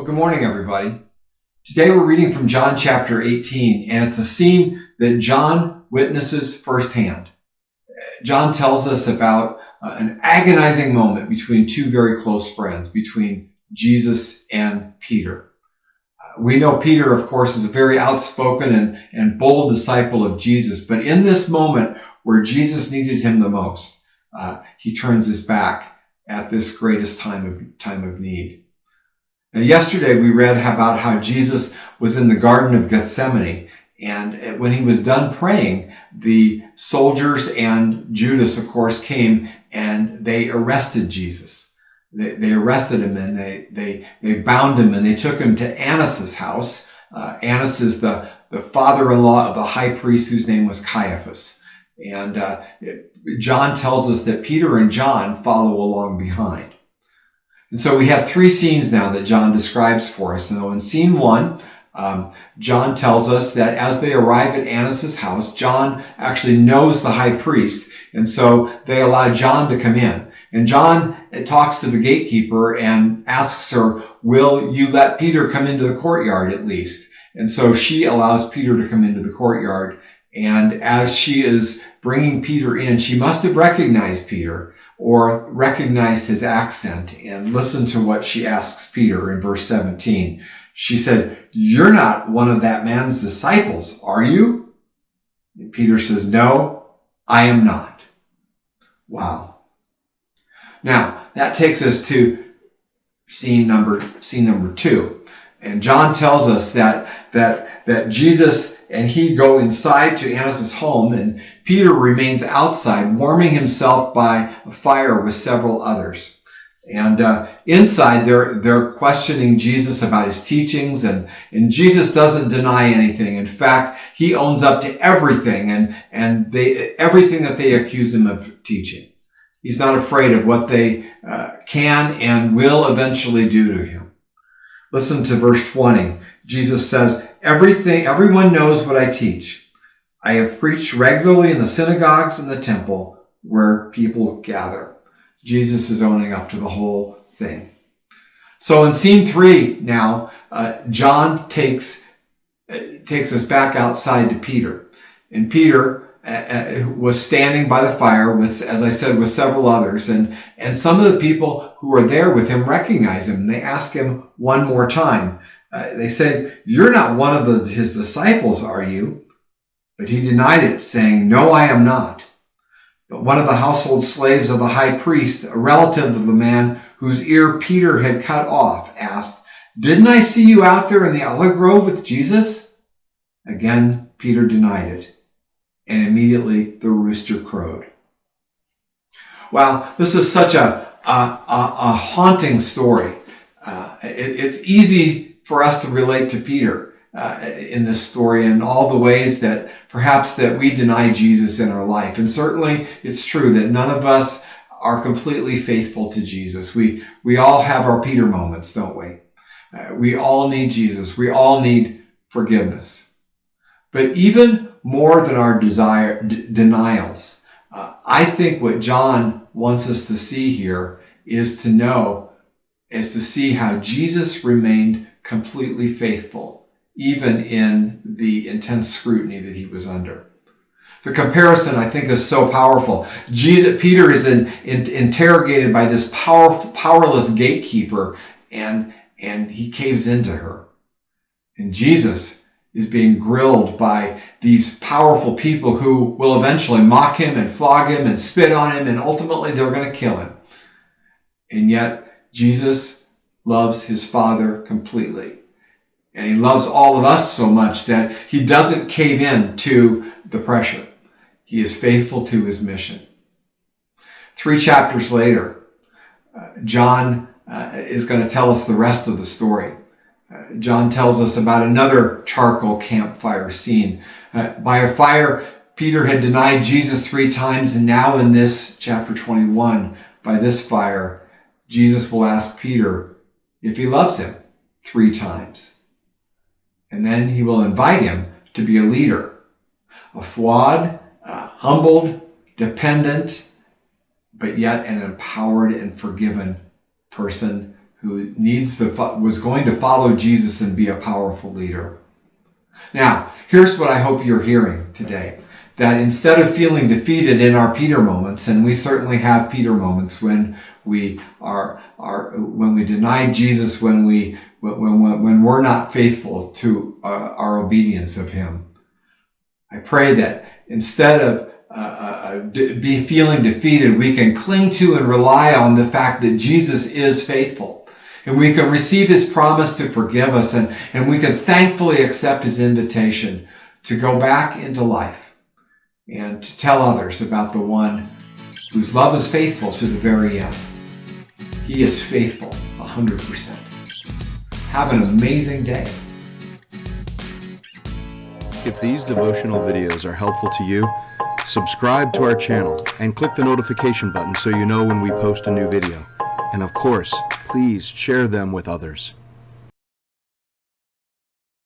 Well, good morning, everybody. Today we're reading from John chapter 18, and it's a scene that John witnesses firsthand. John tells us about an agonizing moment between two very close friends, between Jesus and Peter. We know Peter, of course, is a very outspoken and bold disciple of Jesus, but in this moment where Jesus needed him the most, he turns his back at this greatest time of need. Now, yesterday we read about how Jesus was in the Garden of Gethsemane, and when he was done praying, the soldiers and Judas, of course, came and they arrested Jesus. They arrested him and they bound him and they took him to Annas' house. Annas is the father-in-law of the high priest whose name was Caiaphas. And John tells us that Peter and John follow along behind. And so we have three scenes now that John describes for us. So in scene one, John tells us that as they arrive at Annas' house, John actually knows the high priest. And so they allow John to come in. And John talks to the gatekeeper and asks her, will you let Peter come into the courtyard at least? And so she allows Peter to come into the courtyard. And as she is bringing Peter in, she must have recognized Peter or recognized his accent. And listen to what she asks Peter in verse 17. She said, "You're not one of that man's disciples, are you?" And Peter says, "No, I am not." Wow. Now, that takes us to scene number two. And John tells us that Jesus and he go inside to Annas' home, and Peter remains outside, warming himself by a fire with several others. And inside, they're questioning Jesus about his teachings, and Jesus doesn't deny anything. In fact, he owns up to everything, and everything that they accuse him of teaching. He's not afraid of what they can and will eventually do to him. Listen to verse 20. Jesus says, everyone knows what I teach. I have preached regularly in the synagogues and the temple where people gather. Jesus is owning up to the whole thing. So in scene three now, John takes us back outside to Peter. And Peter was standing by the fire with, as I said, with several others. And some of the people who are there with him recognize him. And they ask him one more time. They said, "You're not one of his disciples, are you?" But he denied it, saying, "No, I am not." But one of the household slaves of the high priest, a relative of the man whose ear Peter had cut off, asked, "Didn't I see you out there in the olive grove with Jesus?" Again, Peter denied it, and immediately the rooster crowed. Wow, this is such a haunting story. It's easy for us to relate to Peter in this story and all the ways that perhaps that we deny Jesus in our life. And certainly it's true that none of us are completely faithful to Jesus. We all have our Peter moments, don't we? We all need Jesus. We all need forgiveness. But even more than our denials, I think what John wants us to see here is to see how Jesus remained completely faithful, even in the intense scrutiny that he was under. The comparison, I think, is so powerful. Peter is interrogated by this powerless gatekeeper, and he caves into her. And Jesus is being grilled by these powerful people who will eventually mock him and flog him and spit on him, and ultimately they're going to kill him. And yet, Jesus loves his Father completely. And he loves all of us so much that he doesn't cave in to the pressure. He is faithful to his mission. 3 chapters later, John is going to tell us the rest of the story. John tells us about another charcoal campfire scene. By a fire, Peter had denied Jesus 3 times, and now in this chapter 21, by this fire, Jesus will ask Peter if he loves him 3 times. And then he will invite him to be a leader, a flawed, humbled, dependent, but yet an empowered and forgiven person who was going to follow Jesus and be a powerful leader. Now, here's what I hope you're hearing today. That instead of feeling defeated in our Peter moments, and we certainly have Peter moments when we when we deny Jesus, when we're not faithful to our obedience of Him. I pray that instead of be feeling defeated, we can cling to and rely on the fact that Jesus is faithful. And we can receive His promise to forgive us, and we can thankfully accept His invitation to go back into life and to tell others about the one whose love is faithful to the very end. He is faithful 100%. Have an amazing day. If these devotional videos are helpful to you, subscribe to our channel and click the notification button so you know when we post a new video. And of course, please share them with others.